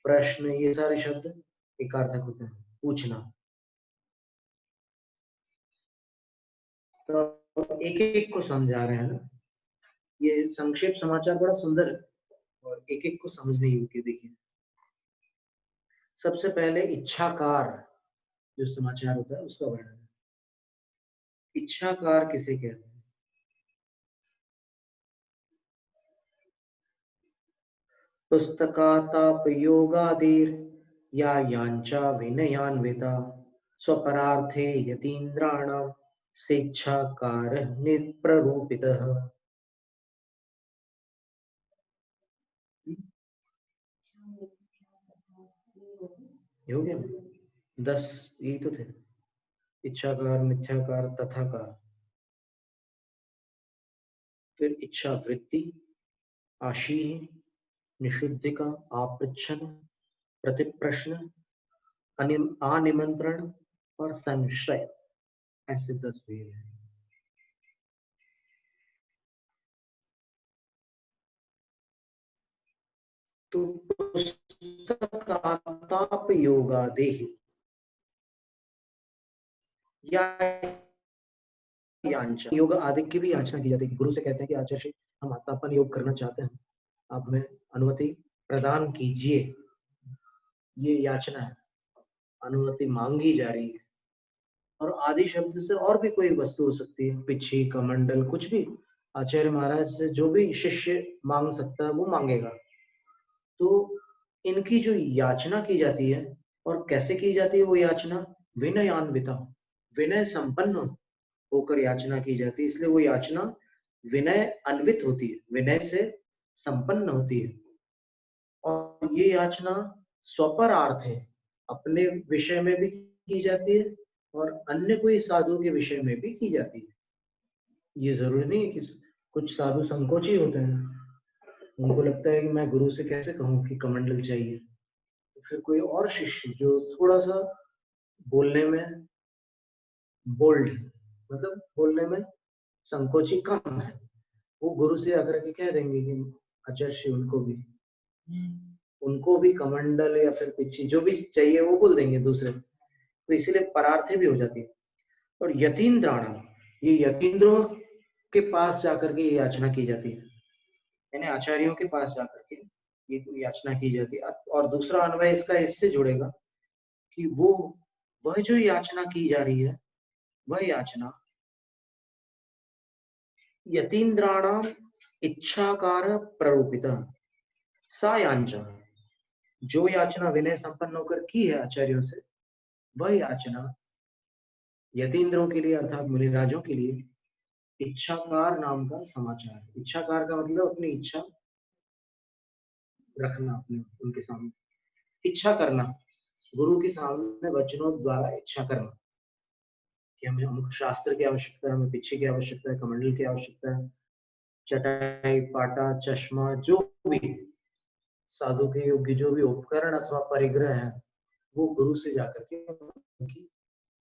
प्रश्न ये सारे शब्द एकार्थक होते हैं, पूछना। और एक एक को समझा रहे हैं ना। ये संक्षेप समाचार बड़ा सुंदर है और एक एक को समझने योग्य। देखिए, सबसे पहले इच्छाकार जो समाचार होता है उसका वर्णन है। इच्छाकार किसे कहते हैं? पुस्तकातापयोगादिर या यांचा विनयान्विता स्वपरार्थे यतीन्द्राणां स्वेच्छाकारः निप्ररूपितः। ये हो गया 10, यही तो थे। इच्छाकार, मिथ्याकार, तथाकार, फिर इच्छा वृत्ति, आशीः, निषुद्धिका, आपृच्छन, प्रतिप्रश्न, आनिमंत्रण और संशय, ऐसे 10 भेद हैं। तो पुस्तकाताप योगादेह या यांचा योग आदि की भी याचना की जाती है। गुरु से कहते हैं कि आचार्य श्री, हम आत्मापन योग करना चाहते हैं, आप हमें अनुमति प्रदान कीजिए। ये याचना है, अनुमति मांगी जा रही है। और आदि शब्द से और भी कोई वस्तु हो सकती है, पिछी, कमंडल, कुछ भी आचार्य महाराज से जो भी शिष्य मांग सकता है वो मांगेगा। तो इनकी जो याचना की जाती है, और कैसे की जाती है वो याचना, विनयान्विता, विनय संपन्न होकर याचना की जाती है, इसलिए वो याचना विनय अन्वित होती है, विनय से संपन्न होती है। और ये याचना स्वपरार्थ है, अपने विषय में भी की जाती है और अन्य कोई साधु के विषय में भी की जाती है। ये जरूरी नहीं है कि कुछ साधु संकोची होते हैं, उनको लगता है कि मैं गुरु से कैसे कहूँ कि कमंडल चाहिए। तो फिर कोई और शिष्य जो थोड़ा सा बोलने में बोल्ड, मतलब बोलने में संकोची कम है, वो गुरु से आकर के कह देंगे कि आचार्य उनको भी कमंडल या फिर पिछी जो भी चाहिए वो बोल देंगे दूसरे। तो इसीलिए परार्थे भी हो जाती है। और यतीन्द्राणा, ये यतीन्द्रों के पास जाकर के ये याचना की जाती है, यानी आचार्यों के पास जाकर के ये याचना की जाती है। और दूसरा अन्वय इसका इससे जुड़ेगा कि वो वह जो याचना की जा रही है, वह याचना यतीन्द्राणाम इच्छाकार प्ररूपित सा यांचा, जो याचना विनय संपन्न होकर की है आचार्यों से, वह याचना यतीन्द्रों के लिए अर्थात मुनिराजों के लिए इच्छाकार नाम का समाचार। इच्छाकार का मतलब अपनी इच्छा रखना, अपने उनके सामने इच्छा करना, गुरु के सामने वचनों द्वारा इच्छा करना कि हमें अमुक शास्त्र की आवश्यकता है, हमें पिछे की आवश्यकता है, कमंडल की आवश्यकता है, चटाई, पाटा, चश्मा, जो भी साधु के योग्य जो भी उपकरण अथवा परिग्रह है, वो गुरु से जाकर के उनकी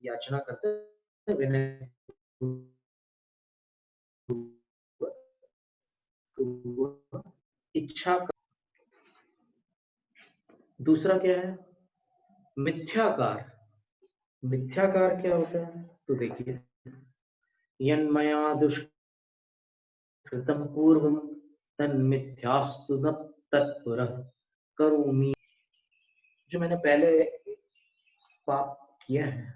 याचना करते हैं विनय। इच्छा। दूसरा क्या है? मिथ्याकार। मिथ्याकार क्या होता है? तो देखिए, यन्मया दुष्कृतं पूर्वं तन्मिथ्यास्तु न तत्परः करोमि। जो मैंने पहले पाप किया है,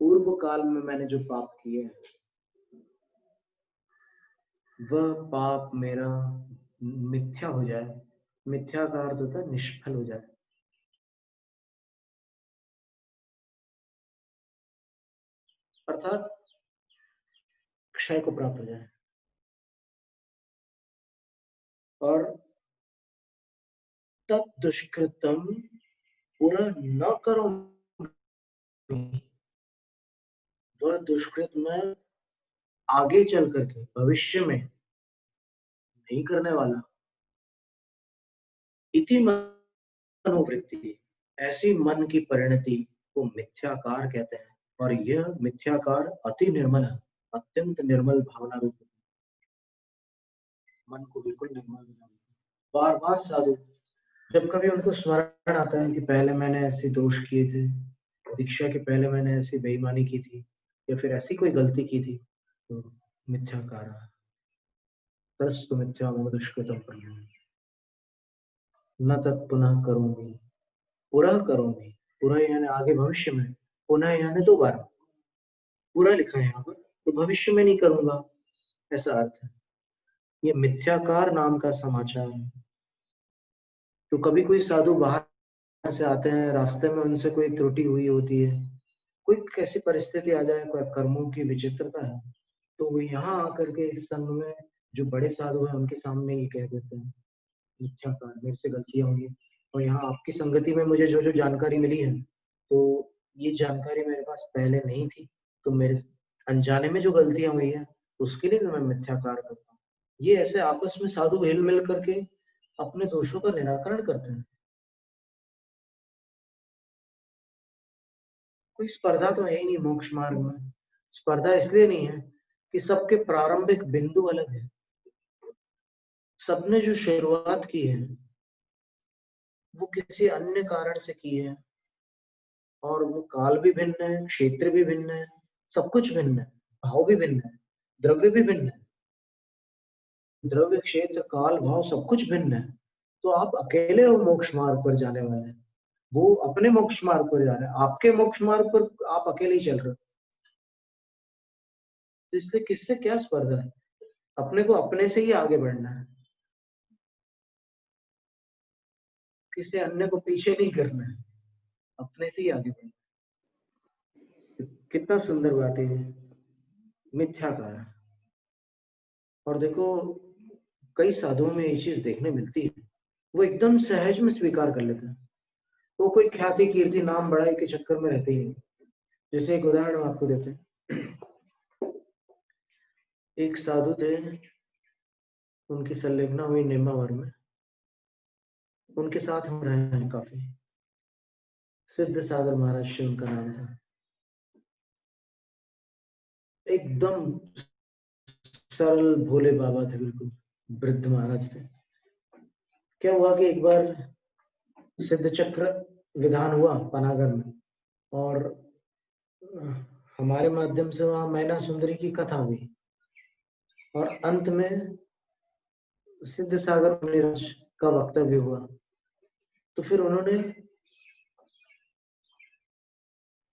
पूर्व काल में मैंने जो पाप किए हैं, वह पाप मेरा मिथ्या हो जाए। मिथ्या का अर्थ होता है निष्फल हो जाए, अर्थात क्षय को प्राप्त हो जाए। और तत् दुष्कृतम पुनः न करो, वह दुष्कृत में आगे चल करके भविष्य में नहीं करने वाला। इति मनोवृत्ति, ऐसी मन की परिणति को मिथ्याकार कहते हैं। और यह मिथ्याकार अति निर्मल है, अत्यंत निर्मल भावना रूप मन को बिल्कुल निर्मल बना देता है। बार बार साधु जब कभी उनको स्मरण आता है कि पहले मैंने ऐसे दोष किए थे, दीक्षा के पहले मैंने ऐसी बेईमानी की थी या फिर ऐसी कोई गलती की थी, तो मिथ्याकार तस्तु मिथ्या मम दुष्कृतम न तत् पुनः करोमि पुनः करोमि। पुनः यानी आगे भविष्य में, पुनः यानी दोबारा, पूरा लिखा है यहाँ पर, तो भविष्य में नहीं करूंगा, ऐसा अर्थ है। ये मिथ्याकार नाम का समाचार है। तो कभी कोई साधु बाहर से आते हैं, रास्ते में उनसे कोई त्रुटि हुई होती है, कोई कैसी परिस्थिति आ जाए, कोई कर्मों की विचित्रता है, तो वो यहाँ आकर के इस संघ में जो बड़े साधु हैं उनके सामने ये कह देते हैं, मिथ्याकार, मेरे से गलतियां हुई। और यहाँ आपकी संगति में मुझे जो जो जानकारी मिली है, तो ये जानकारी मेरे पास पहले नहीं थी, तो मेरे अनजाने में जो गलतियां हुई है उसके लिए मैं मिथ्याकार करता हूँ। ये ऐसे आपस में साधु हिल मिल करके अपने दोषों का निराकरण करते हैं। कोई स्पर्धा तो है ही नहीं मोक्ष मार्ग में। स्पर्धा इसलिए नहीं है कि सबके प्रारंभिक बिंदु अलग है। सबने जो शुरुआत की है वो किसी अन्य कारण से की है, और वो काल भी भिन्न है, क्षेत्र भी भिन्न है, सब कुछ भिन्न है, भाव भी भिन्न है, द्रव्य भी भिन्न है, द्रव्य क्षेत्र काल भाव सब कुछ भिन्न है। तो आप अकेले हो मोक्ष मार्ग पर जाने वाले, वो अपने मोक्ष मार्ग पर जा रहे हैं, आपके मोक्ष मार्ग पर आप अकेले ही चल रहे हो। तो इससे किससे क्या स्पर्धा है? अपने को अपने से ही आगे बढ़ना है, किसी अन्य को पीछे नहीं करना है, अपने से ही आगे बढ़ना है। कितना सुंदर बात है ये, मिथ्याकार। और देखो कई साधुओं में ये चीज देखने मिलती है, वो एकदम सहज में स्वीकार कर लेते हैं, वो कोई ख्याति कीर्ति नाम बड़ाई के चक्कर में रहते ही नहीं। जैसे एक उदाहरण हम आपको देते हैं, एक साधु थे, उनकी संलग्न हुई नेमावर में, उनके साथ हम रहे हैं काफी। सिद्ध सागर महाराज श्री उनका नाम था। एकदम सरल भोले बाबा थे, बिल्कुल वृद्ध महाराज थे। क्या हुआ कि एक बार सिद्ध चक्र विधान हुआ पनागर में, और हमारे माध्यम से वहां मैना सुंदरी की कथा हुई, और अंत में सिद्ध सागर महाराज का वक्तव्य हुआ। तो फिर उन्होंने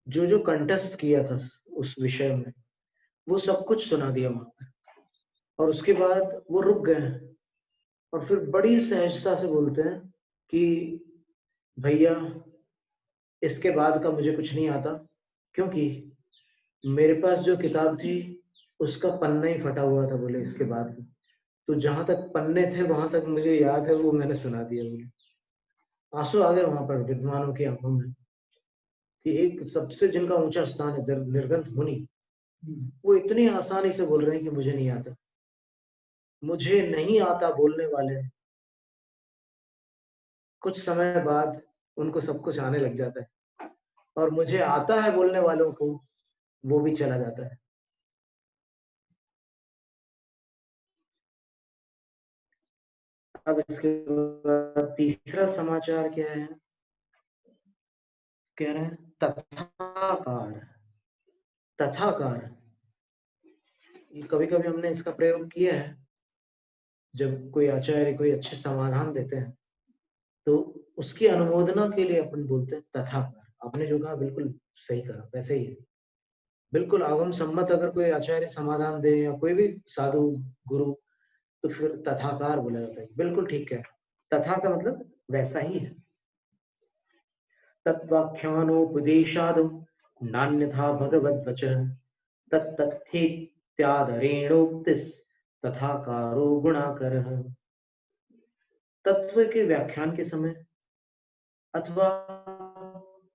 जो जो कंटेस्ट किया था उस विषय में, वो सब कुछ सुना दिया वहां पे। और उसके बाद वो रुक गए हैं, और फिर बड़ी सहजता से बोलते हैं कि भैया इसके बाद का मुझे कुछ नहीं आता, क्योंकि मेरे पास जो किताब थी उसका पन्ना ही फटा हुआ था, बोले इसके बाद। तो जहां तक पन्ने थे वहां तक मुझे याद है, वो मैंने सुना दिया। बोले आंसू आ गए वहां पर विद्वानों की आंखों में, कि एक सबसे जिनका ऊंचा स्थान है निर्गंथ मुनि, वो इतनी आसानी से बोल रहे हैं कि मुझे नहीं आता। मुझे नहीं आता बोलने वाले कुछ समय बाद उनको सब कुछ आने लग जाता है, और मुझे आता है बोलने वालों को वो भी चला जाता है। अब इसके बाद तीसरा समाचार क्या है, कह रहे हैं तथाकार। तथाकार, कभी कभी हमने इसका प्रयोग किया है, जब कोई आचार्य कोई अच्छे समाधान देते हैं तो उसकी अनुमोदना के लिए अपन बोलते हैं तथाकार। आपने जो कहा बिल्कुल सही कहा, वैसे ही है। बिल्कुल आगम सम्मत अगर कोई आचार्य समाधान दे या कोई भी साधु गुरु, तो फिर तथाकार बोला जाता है, बिल्कुल ठीक है। तथा का मतलब वैसा ही है। तत्वाख्यानोपदेशादो नान्यथा भगवद वचः तत्तथ्येत्यादरेणोक्तिस् तथाकारो गुणाकरः। तत्व के व्याख्यान के समय अथवा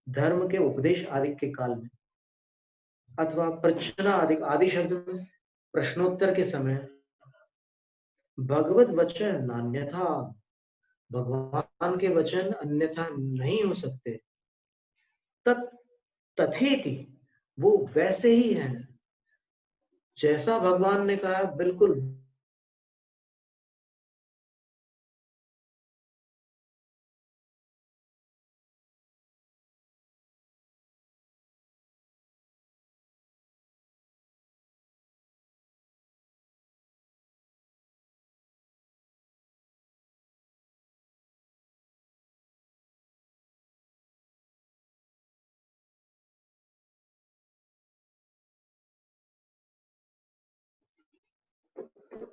धर्म के उपदेश आदि के काल में, अथवा प्रश्न आदि आदि शब्द में प्रश्नोत्तर के समय भगवत वचन नान्यथा, भगवान के वचन अन्यथा नहीं हो सकते। तत् तथेति, वो वैसे ही है जैसा भगवान ने कहा, बिल्कुल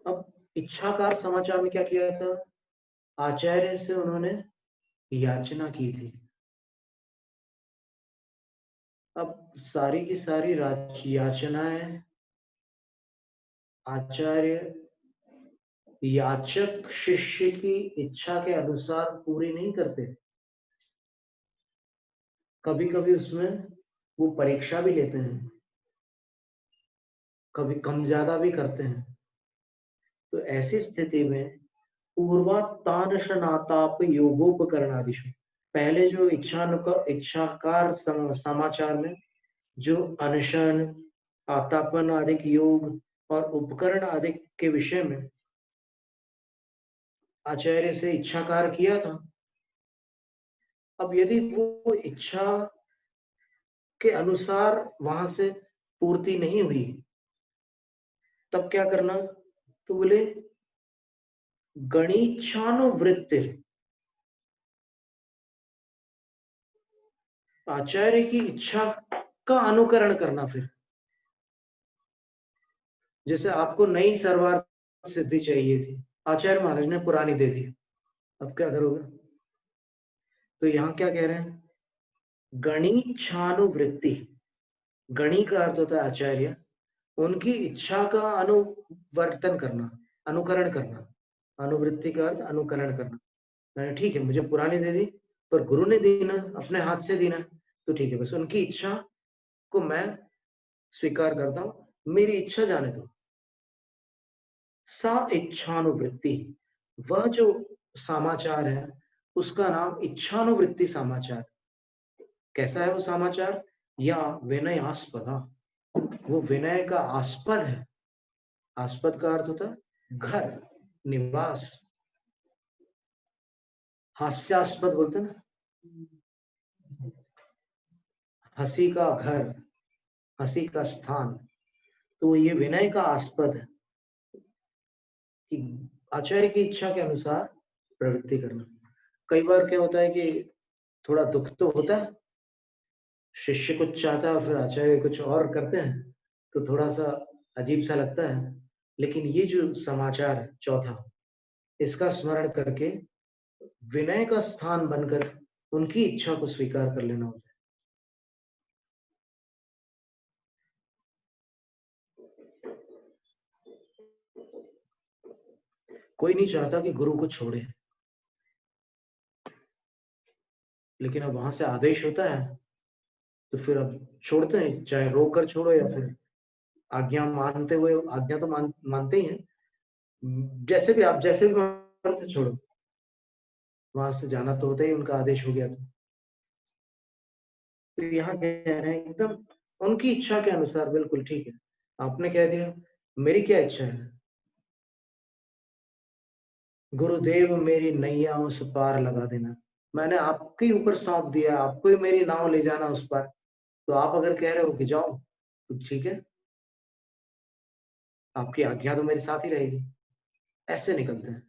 अब इच्छाकार समाचार में क्या किया था? आचार्य से उन्होंने याचना की थी। अब सारी की सारी याचनाएं आचार्य याचक शिष्य की इच्छा के अनुसार पूरी नहीं करते। कभी कभी उसमें वो परीक्षा भी लेते हैं, कभी कम ज्यादा भी करते हैं। तो ऐसी स्थिति में पूर्वाताप योगोपकरणादिशु, पहले जो इच्छाकार समाचार में जो अनशन, आतापन आदि योग और उपकरण आदि के विषय में आचार्य से इच्छाकार किया था। अब यदि वो इच्छा के अनुसार वहां से पूर्ति नहीं हुई, तब क्या करना? तो बोले गणिच्छानुवृत्ति, आचार्य की इच्छा का अनुकरण करना। फिर जैसे आपको नई सर्वार्थ सिद्धि चाहिए थी, आचार्य महाराज ने पुरानी दे दी, अब क्या करोगे? तो यहाँ क्या कह रहे हैं? गणिच्छानुवृत्ति, गणि का अर्थ होता है आचार्य, उनकी इच्छा का अनुवर्तन करना, अनुकरण करना। अनुवृत्ति का अर्थ अनुकरण करना। मैंने ठीक है, मुझे पुरानी दे दी, पर गुरु ने दी ना, अपने हाथ से दी ना, तो ठीक है, बस उनकी इच्छा को मैं स्वीकार करता हूं, मेरी इच्छा जाने दो। सा इच्छानुवृत्ति, वह जो समाचार है उसका नाम इच्छानुवृत्ति समाचार। कैसा है वो समाचार? या विनयास्पदा, वो विनय का आस्पद है। आस्पद का अर्थ होता है घर, निवास। हास्यास्पद बोलते हैं ना, हंसी का घर, हंसी का स्थान। तो ये विनय का आस्पद है कि आचार्य की इच्छा के अनुसार प्रवृत्ति करना। कई बार क्या होता है कि थोड़ा दुख तो होता है, शिष्य कुछ चाहता है फिर आचार्य कुछ और करते हैं, तो थोड़ा सा अजीब सा लगता है। लेकिन ये जो समाचार है चौथा, इसका स्मरण करके विनय का स्थान बनकर उनकी इच्छा को स्वीकार कर लेना होता है। कोई नहीं चाहता कि गुरु को छोड़े, लेकिन अब वहां से आदेश होता है तो फिर अब छोड़ते हैं, चाहे रोक कर छोड़ो या फिर आज्ञा मानते हुए। आज्ञा तो मानते ही हैं, जैसे भी आप जैसे भी मन से छोड़ो, वहां से जाना तो होता ही, उनका आदेश हो गया तो यहाँ कह रहे हैं एकदम उनकी इच्छा के अनुसार। बिल्कुल ठीक है, आपने कह दिया मेरी क्या इच्छा है, गुरुदेव मेरी नैया उस पार लगा देना। मैंने आपके ऊपर सौंप दिया, आपको ही मेरी नाव ले जाना उस पार। तो आप अगर कह रहे हो कि जाओ, तो ठीक है, आपकी आज्ञा तो मेरे साथ ही रहेगी। ऐसे निकलते हैं।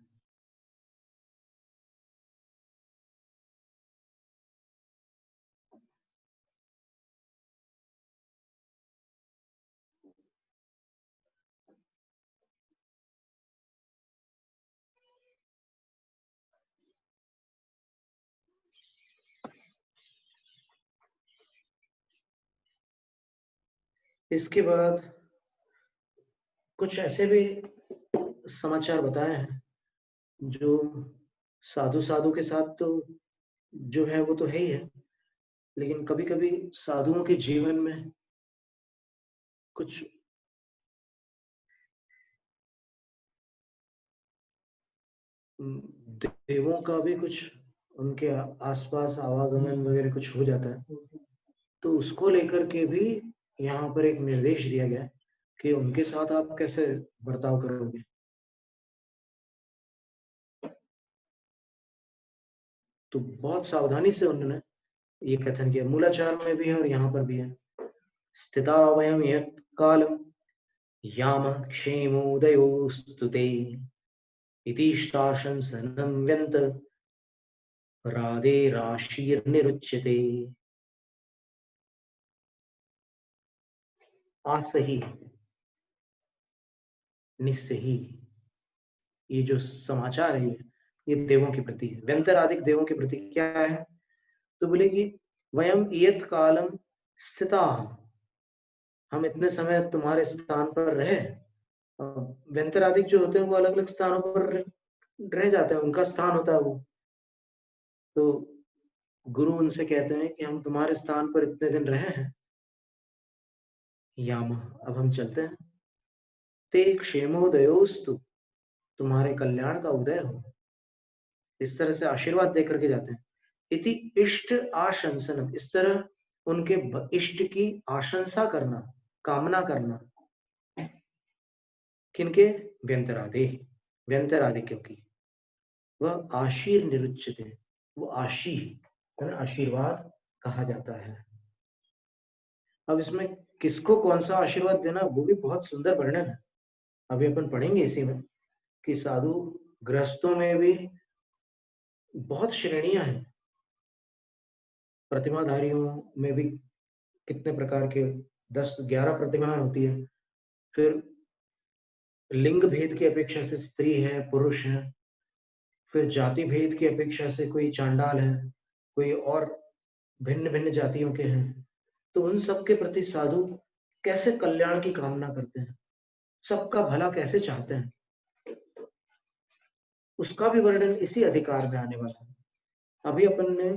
इसके बाद कुछ ऐसे भी समाचार बताए हैं जो साधु साधु के साथ तो जो है वो तो है ही है, लेकिन कभी कभी साधुओं के जीवन में कुछ देवों का भी कुछ उनके आसपास आवागमन वगैरह कुछ हो जाता है। तो उसको लेकर के भी यहाँ पर एक निर्देश दिया गया है कि उनके साथ आप कैसे बर्ताव करोगे। तो बहुत सावधानी से उन्होंने ये कथन किया, मूलाचार में भी है और यहाँ पर भी है। स्थिता वयम यत् कालम याम क्षेमोदयोस्तु ते इति शासनसनं व्यन्त राधे राशिर्निरुच्यते। आसहि निस्सहि ये जो समाचार है ये देवों के प्रति है। व्यंतरादिक देवों के प्रति क्या है? तो बोले कि वयम इयत कालम स्थिता, हम इतने समय तुम्हारे स्थान पर रहे। व्यंतरादिक जो होते हैं वो अलग अलग स्थानों पर रह जाते हैं, उनका स्थान होता है वो। तो गुरु उनसे कहते हैं कि हम तुम्हारे स्थान पर इतने दिन रहे हैं, याम, अब हम चलते हैं। ते क्षेमोदयोस्तु, तुम्हारे कल्याण का उदय हो। इस तरह से आशीर्वाद देकर के जाते हैं। इति इष्ट आशंसनम, इस तरह उनके इष्ट की आशंसा करना, कामना करना। किनके? व्यंतरादे, व्यंतरादि, क्योंकि वह आशीर निरुच्यते, वो आशीर आशीर्वाद कहा जाता है। अब इसमें किसको कौन सा आशीर्वाद देना, वो भी बहुत सुंदर वर्णन है। अभी अपन पढ़ेंगे इसी में कि साधु गृहस्थों में भी बहुत श्रेणियां हैं, प्रतिमाधारियों में भी कितने प्रकार के 10-11 प्रतिमाएं होती है। फिर लिंग भेद की अपेक्षा से स्त्री है, पुरुष है। फिर जाति भेद की अपेक्षा से कोई चांडाल है, कोई और भिन्न भिन्न जातियों के हैं। तो उन सबके प्रति साधु कैसे कल्याण की कामना करते हैं, सबका भला कैसे चाहते हैं, उसका भी वर्णन इसी अधिकार में आने वाला है। अभी अपन ने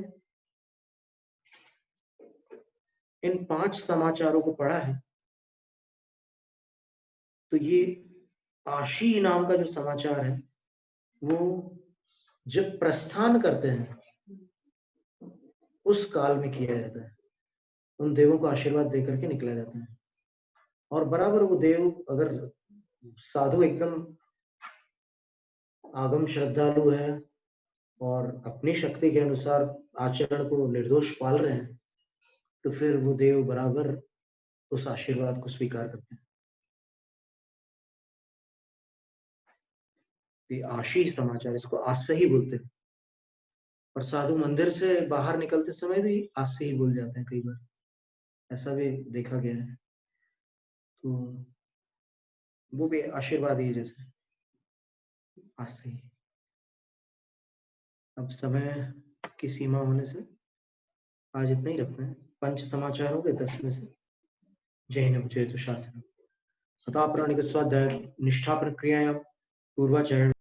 इन 5 समाचारों को पढ़ा है। तो ये आशी नाम का जो समाचार है वो जब प्रस्थान करते हैं उस काल में किया जाता है। उन देवों को आशीर्वाद देकर के निकला जाता है। और बराबर वो देव अगर साधु एकदम आगम श्रद्धालु है और अपनी शक्ति के अनुसार आचरण को निर्दोष पाल रहे हैं, तो फिर वो देव बराबर उस आशीर्वाद को स्वीकार करते हैं। ये आशी समाचार, इसको आज से ही बोलते हैं। और साधु मंदिर से बाहर निकलते समय भी आज से ही बोल जाते हैं, कई बार ऐसा भी देखा गया है। तो वो भी आशीर्वाद ही जैसे आज से ही। अब समय की सीमा होने से आज इतना ही रखते हैं। 5 समाचार हो गए 10 में से। जैन जय तो शास्त्र सता प्राणिक स्वाध्याय निष्ठा प्रक्रियायां पूर्वाचरण